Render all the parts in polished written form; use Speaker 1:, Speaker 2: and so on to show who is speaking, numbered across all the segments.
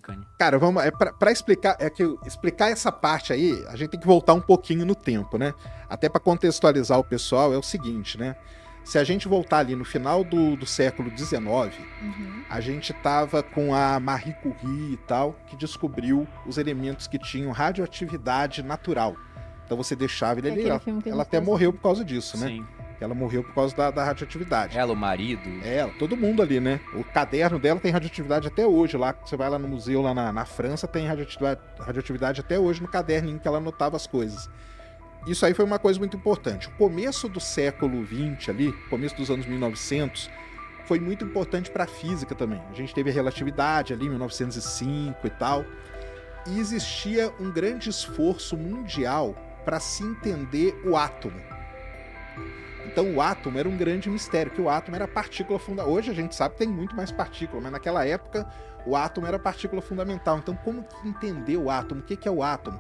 Speaker 1: Cani?
Speaker 2: Cara, vamos, pra explicar, explicar essa parte aí, a gente tem que voltar um pouquinho no tempo, né? Até pra contextualizar o pessoal, é o seguinte, né? Se a gente voltar ali no final do século XIX, a gente tava com a Marie Curie e tal, que descobriu os elementos que tinham radioatividade natural. Então você deixava ele ali, ela até morreu por causa disso, né?
Speaker 1: Sim.
Speaker 2: Ela morreu por causa da radioatividade.
Speaker 1: Ela, o marido.
Speaker 2: Ela, todo mundo ali, né? O caderno dela tem radioatividade até hoje. Lá, você vai lá no museu, lá na França, tem radioatividade até hoje no caderninho que ela anotava as coisas. Isso aí foi uma coisa muito importante. O começo do século XX ali, começo dos anos 1900, foi muito importante para a física também. A gente teve a relatividade ali, 1905 e tal. E existia um grande esforço mundial para se entender o átomo. Então o átomo era um grande mistério, que o átomo era a partícula fundamental. Hoje a gente sabe que tem muito mais partícula, mas naquela época o átomo era a partícula fundamental. Então como entender o átomo? O que é o átomo?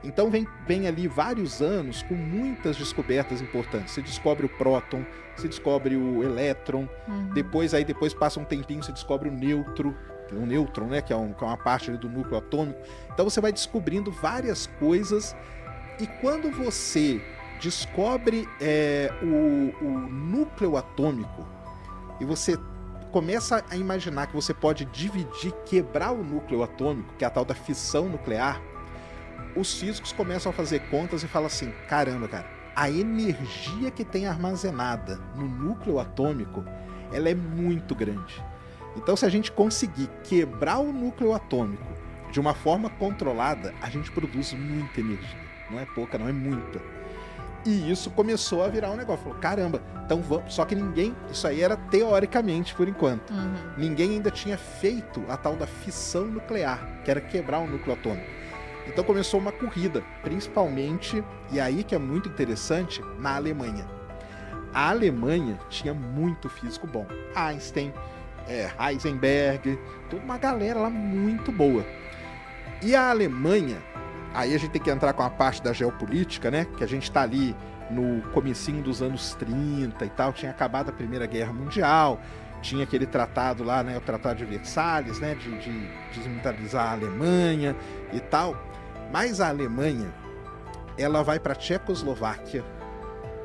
Speaker 2: Então vem ali vários anos com muitas descobertas importantes. Você descobre o próton, você descobre o elétron, depois passa um tempinho, você descobre o nêutron, né, que é uma parte ali do núcleo atômico. Então você vai descobrindo várias coisas, e quando você descobre o núcleo atômico e você começa a imaginar que você pode dividir, quebrar o núcleo atômico, que é a tal da fissão nuclear, os físicos começam a fazer contas e falam assim, caramba, cara, a energia que tem armazenada no núcleo atômico, ela é muito grande. Então, se a gente conseguir quebrar o núcleo atômico de uma forma controlada, a gente produz muita energia. Não é pouca, não, é muita. E isso começou a virar um negócio. Falou, caramba, então vamos. Só que isso aí era teoricamente por enquanto. Ninguém ainda tinha feito a tal da fissão nuclear, que era quebrar o núcleo atômico. Então começou uma corrida, principalmente, e aí que é muito interessante, na Alemanha. A Alemanha tinha muito físico bom. Einstein, Heisenberg, toda uma galera lá muito boa. E a Alemanha, aí a gente tem que entrar com a parte da geopolítica, né? Que a gente tá ali no comecinho dos anos 30 e tal, tinha acabado a Primeira Guerra Mundial, tinha aquele tratado lá, né? O Tratado de Versalhes, né? De desmilitarizar a Alemanha e tal. Mas a Alemanha, ela vai para a Tchecoslováquia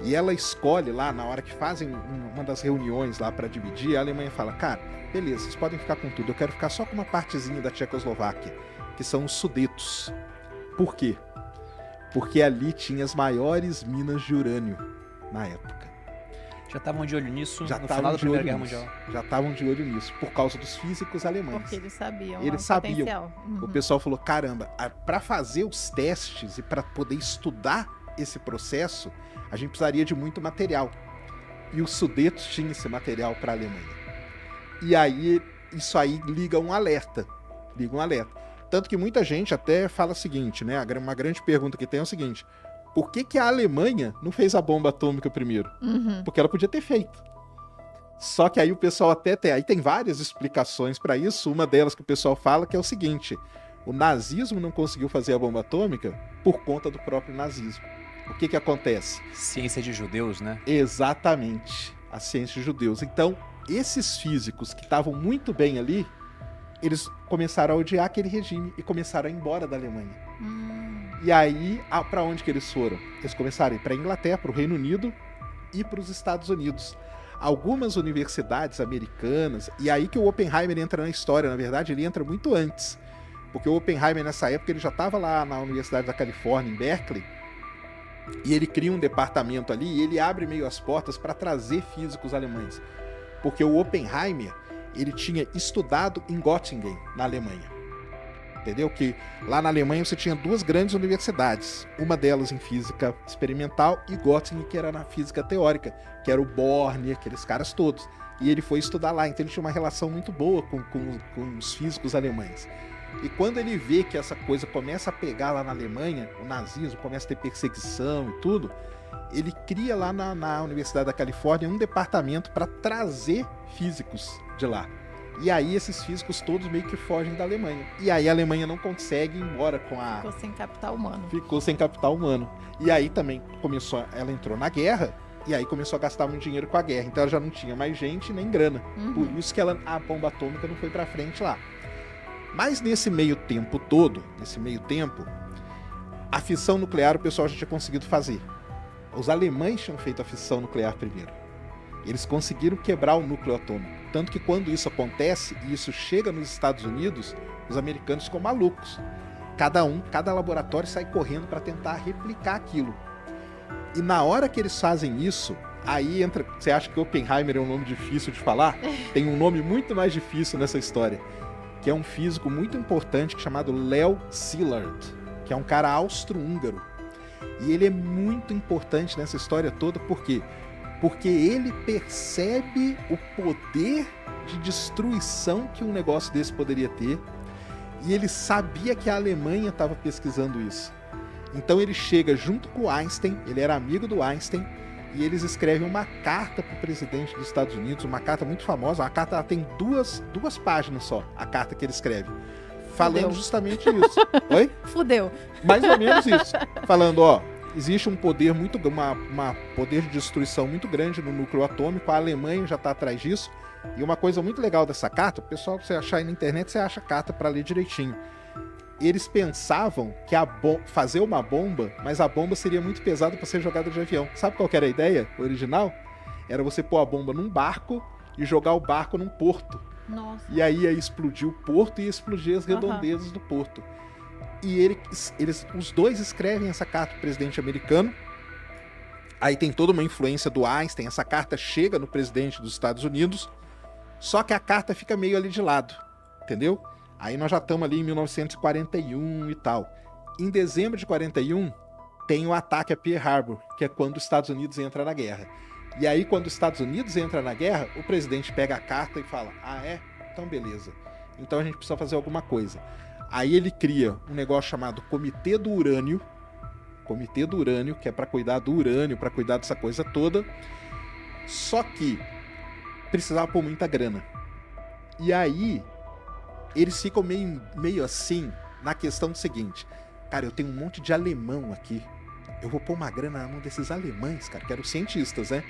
Speaker 2: e ela escolhe lá, na hora que fazem uma das reuniões lá para dividir, a Alemanha fala, cara, beleza, vocês podem ficar com tudo, eu quero ficar só com uma partezinha da Tchecoslováquia, que são os Sudetos. Por quê? Porque ali tinha as maiores minas de urânio na época.
Speaker 1: Já estavam de olho nisso no final da Primeira Guerra Mundial.
Speaker 2: Já estavam de olho nisso, por causa dos físicos alemães.
Speaker 3: Porque eles sabiam.
Speaker 2: Eles sabiam. O pessoal falou, caramba, para fazer os testes e para poder estudar esse processo, a gente precisaria de muito material. E os Sudetos tinham esse material para a Alemanha. E aí, isso aí liga um alerta. Tanto que muita gente até fala o seguinte, né? Uma grande pergunta que tem é o seguinte: por que a Alemanha não fez a bomba atômica primeiro? Porque ela podia ter feito. Só que aí o pessoal até tem... Aí tem várias explicações para isso. Uma delas que o pessoal fala que é o seguinte: o nazismo não conseguiu fazer a bomba atômica por conta do próprio nazismo. O que acontece?
Speaker 1: Ciência de judeus, né?
Speaker 2: Exatamente. A ciência de judeus. Então, esses físicos que estavam muito bem ali, eles começaram a odiar aquele regime e começaram a ir embora da Alemanha. E aí, para onde que eles foram? Eles começaram a ir para a Inglaterra, para o Reino Unido e para os Estados Unidos. Algumas universidades americanas, e aí que o Oppenheimer entra na história, na verdade, ele entra muito antes. Porque o Oppenheimer, nessa época, ele já estava lá na Universidade da Califórnia, em Berkeley, e ele cria um departamento ali, e ele abre meio as portas para trazer físicos alemães. Porque o Oppenheimer, ele tinha estudado em Göttingen, na Alemanha. Entendeu? Que lá na Alemanha você tinha duas grandes universidades. Uma delas em física experimental e Göttingen, que era na física teórica, que era o Born, aqueles caras todos. E ele foi estudar lá, então ele tinha uma relação muito boa com os físicos alemães. E quando ele vê que essa coisa começa a pegar lá na Alemanha, o nazismo começa a ter perseguição e tudo, ele cria lá na Universidade da Califórnia um departamento para trazer físicos de lá. E aí esses físicos todos meio que fogem da Alemanha. E aí a Alemanha não consegue ir embora com a...
Speaker 3: Ficou sem capital humano.
Speaker 2: Ficou sem capital humano. E aí também ela entrou na guerra, e aí começou a gastar muito dinheiro com a guerra. Então ela já não tinha mais gente nem grana. Por isso que a bomba atômica não foi pra frente lá. Mas nesse meio tempo todo, a fissão nuclear o pessoal já tinha conseguido fazer. Os alemães tinham feito a fissão nuclear primeiro. Eles conseguiram quebrar o núcleo atômico. Tanto que quando isso acontece e isso chega nos Estados Unidos, os americanos ficam malucos. Cada laboratório sai correndo para tentar replicar aquilo. E na hora que eles fazem isso, aí entra... Você acha que Oppenheimer é um nome difícil de falar? Tem um nome muito mais difícil nessa história, que é um físico muito importante chamado Leo Szilard, que é um cara austro-húngaro. E ele é muito importante nessa história toda, por quê? Porque ele percebe o poder de destruição que um negócio desse poderia ter, e ele sabia que a Alemanha estava pesquisando isso. Então ele chega junto com o Einstein, ele era amigo do Einstein, e eles escrevem uma carta para o presidente dos Estados Unidos, uma carta muito famosa. A carta ela tem duas páginas só, a carta que ele escreve, falando justamente isso. Oi?
Speaker 3: Fudeu.
Speaker 2: Mais ou menos isso. Falando, ó, existe um poder poder de destruição muito grande no núcleo atômico, a Alemanha já está atrás disso. E uma coisa muito legal dessa carta, pessoal, se você achar aí na internet, você acha a carta para ler direitinho. Eles pensavam que fazer uma bomba, mas a bomba seria muito pesada para ser jogada de avião. Sabe qual que era a ideia original? Era você pôr a bomba num barco e jogar o barco num porto.
Speaker 3: Nossa.
Speaker 2: E aí ia explodir o porto e ia explodir as redondezas do porto. E os dois escrevem essa carta pro presidente americano. Aí tem toda uma influência do Einstein. Essa carta chega no presidente dos Estados Unidos. Só que a carta fica meio ali de lado. Entendeu? Aí nós já estamos ali em 1941 e tal. Em dezembro de 41, tem o ataque a Pearl Harbor, que é quando os Estados Unidos entram na guerra. E aí, quando os Estados Unidos entram na guerra, o presidente pega a carta e fala, ah, é? Então beleza. Então a gente precisa fazer alguma coisa. Aí ele cria um negócio chamado Comitê do Urânio, que é para cuidar do urânio, para cuidar dessa coisa toda. Só que precisava pôr muita grana. E aí eles ficam meio assim na questão do seguinte: cara, eu tenho um monte de alemão aqui, eu vou pôr uma grana na mão desses alemães, cara, que eram cientistas, né?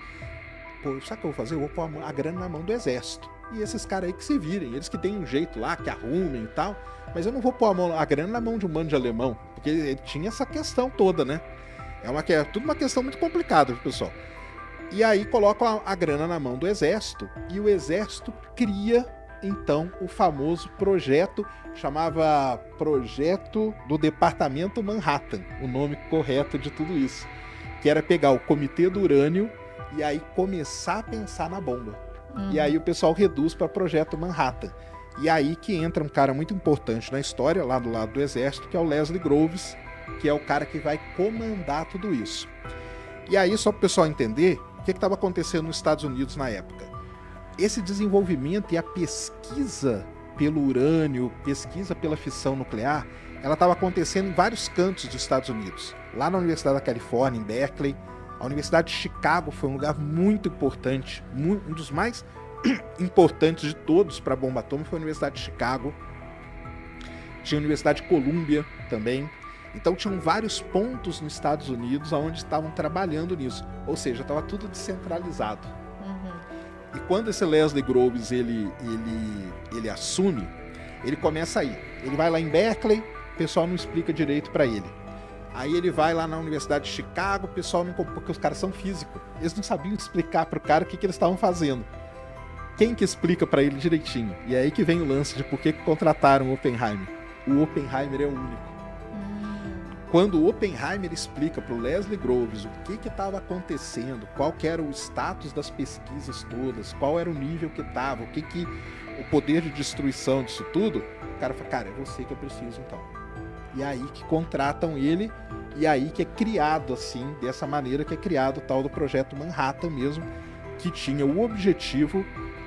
Speaker 2: Pô, sabe o que eu vou fazer? Eu vou pôr a grana na mão do exército. E esses caras aí que se virem, eles que têm um jeito lá, que arrumem e tal. Mas eu não vou pôr a grana na mão de um bando de alemão, porque ele tinha essa questão toda, né? É tudo uma questão muito complicada, pessoal. E aí colocam a grana na mão do exército, e o exército cria, então, o famoso projeto, chamava Projeto do Departamento Manhattan, o nome correto de tudo isso, que era pegar o Comitê do Urânio e aí começar a pensar na bomba. E aí o pessoal reduz para Projeto Manhattan. E aí que entra um cara muito importante na história, lá do lado do exército, que é o Leslie Groves, que é o cara que vai comandar tudo isso. E aí, só para o pessoal entender, o que estava acontecendo nos Estados Unidos na época? Esse desenvolvimento e a pesquisa pelo urânio, pesquisa pela fissão nuclear, ela estava acontecendo em vários cantos dos Estados Unidos. Lá na Universidade da Califórnia, em Berkeley, a Universidade de Chicago foi um lugar muito importante, um dos mais importantes de todos para a bomba atômica foi a Universidade de Chicago. Tinha a Universidade de Colômbia também. Então tinham vários pontos nos Estados Unidos onde estavam trabalhando nisso. Ou seja, estava tudo descentralizado. E quando esse Leslie Groves ele assume, ele começa a ir. Ele vai lá em Berkeley, o pessoal não explica direito para ele. Aí ele vai lá na Universidade de Chicago, o pessoal não... Porque os caras são físicos. Eles não sabiam explicar pro cara o que eles estavam fazendo. Quem que explica para ele direitinho? E é aí que vem o lance de por que contrataram o Oppenheimer. O Oppenheimer é o único. Quando o Oppenheimer explica para o Leslie Groves o que estava acontecendo, qual que era o status das pesquisas todas, qual era o nível que estava, o poder de destruição disso tudo, o cara fala, cara, é você que eu preciso então. E aí que contratam ele, e aí que é criado assim, dessa maneira que é criado o tal do Projeto Manhattan mesmo, que tinha o objetivo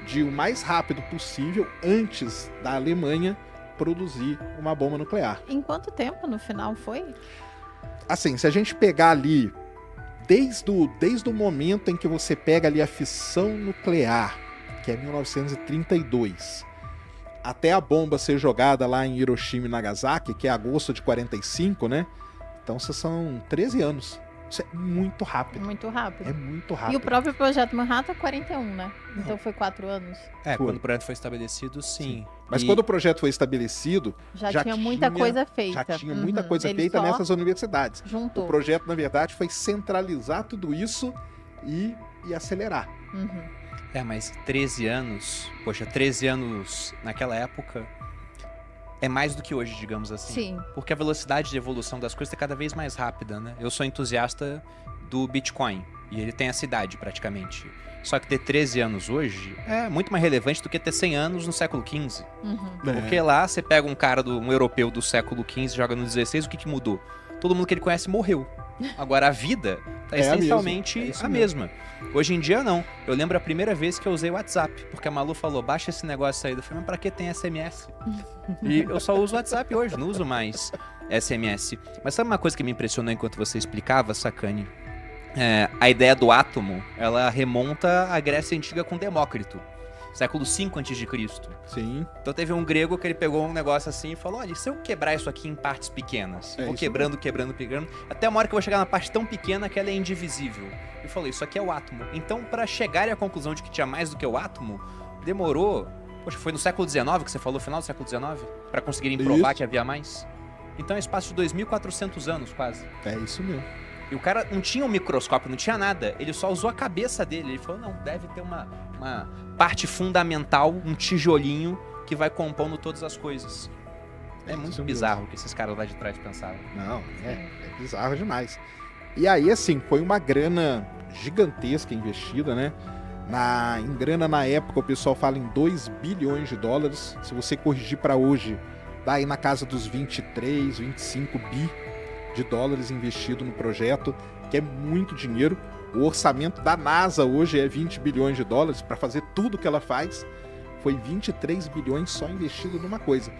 Speaker 2: de o mais rápido possível, antes da Alemanha, produzir uma bomba nuclear.
Speaker 3: Em quanto tempo no final foi?
Speaker 2: Assim, se a gente pegar ali, desde o momento em que você pega ali a fissão nuclear, que é 1932, até a bomba ser jogada lá em Hiroshima e Nagasaki, que é agosto de 45, né? Então são 13 anos. Isso é muito rápido.
Speaker 3: Muito rápido.
Speaker 2: É muito
Speaker 3: E
Speaker 2: rápido.
Speaker 3: o próprio projeto Manhattan, 41, né? Então foi 4 anos.
Speaker 1: É,
Speaker 2: Foi.
Speaker 1: quando o projeto foi estabelecido, sim.
Speaker 2: Mas
Speaker 1: E-
Speaker 2: quando o projeto foi estabelecido,
Speaker 3: Já tinha muita coisa feita.
Speaker 2: já tinha muita coisa
Speaker 3: Ele
Speaker 2: feita
Speaker 3: só
Speaker 2: nessas universidades. O
Speaker 3: juntou.
Speaker 2: projeto, na verdade, foi centralizar tudo isso e acelerar.
Speaker 3: Uhum.
Speaker 1: É, mas 13 anos... Poxa, 13 anos naquela época é mais do que hoje, digamos assim.
Speaker 3: Sim.
Speaker 1: Porque a velocidade de evolução das coisas é cada vez mais rápida, né? Eu sou entusiasta do Bitcoin. E ele tem essa idade, praticamente. Só que ter 13 anos hoje é muito mais relevante do que ter 100 anos no século XV.
Speaker 3: Uhum.
Speaker 1: Porque lá você pega um cara, um europeu do século XV, joga no 16, o que mudou? Todo mundo que ele conhece morreu. Agora a vida tá
Speaker 2: É a
Speaker 1: essencialmente
Speaker 2: mesma, é isso
Speaker 1: a mesma. Hoje em dia não. Eu lembro a primeira vez que eu usei o WhatsApp, porque a Malu falou, baixa esse negócio aí. Eu falei, mas pra que tem SMS? E eu só uso o WhatsApp hoje, não uso mais SMS. Mas sabe uma coisa que me impressionou enquanto você explicava, Sacani? A ideia do átomo, ela remonta à Grécia Antiga com Demócrito, século V a.C.
Speaker 2: Sim.
Speaker 1: Então teve um grego que ele pegou um negócio assim e falou, olha, e se eu quebrar isso aqui em partes pequenas?
Speaker 2: É
Speaker 1: Vou
Speaker 2: isso
Speaker 1: quebrando, até uma hora que eu vou chegar na parte tão pequena que ela é indivisível. E falou, isso aqui é o átomo. Então, pra chegar à conclusão de que tinha mais do que o átomo, demorou... Poxa, foi no século XIX que você falou, final do século XIX? Pra conseguirem provar
Speaker 2: Isso.
Speaker 1: que havia mais? Então é espaço de 2.400 anos, quase.
Speaker 2: É isso mesmo.
Speaker 1: E o cara não tinha um microscópio, não tinha nada. Ele só usou a cabeça dele. Ele falou, não, deve ter uma parte fundamental, um tijolinho que vai compondo todas as coisas. É
Speaker 2: Isso
Speaker 1: muito
Speaker 2: mesmo.
Speaker 1: bizarro o que esses caras lá de trás pensavam.
Speaker 2: Não, é bizarro demais. E aí, assim, foi uma grana gigantesca investida, né? Em grana, na época, o pessoal fala em 2 bilhões de dólares. Se você corrigir para hoje, dá aí na casa dos 23, 25 bi de dólares investido no projeto, que é muito dinheiro. O orçamento da NASA hoje é 20 bilhões de dólares para fazer tudo que ela faz. Foi 23 bilhões só investido numa coisa.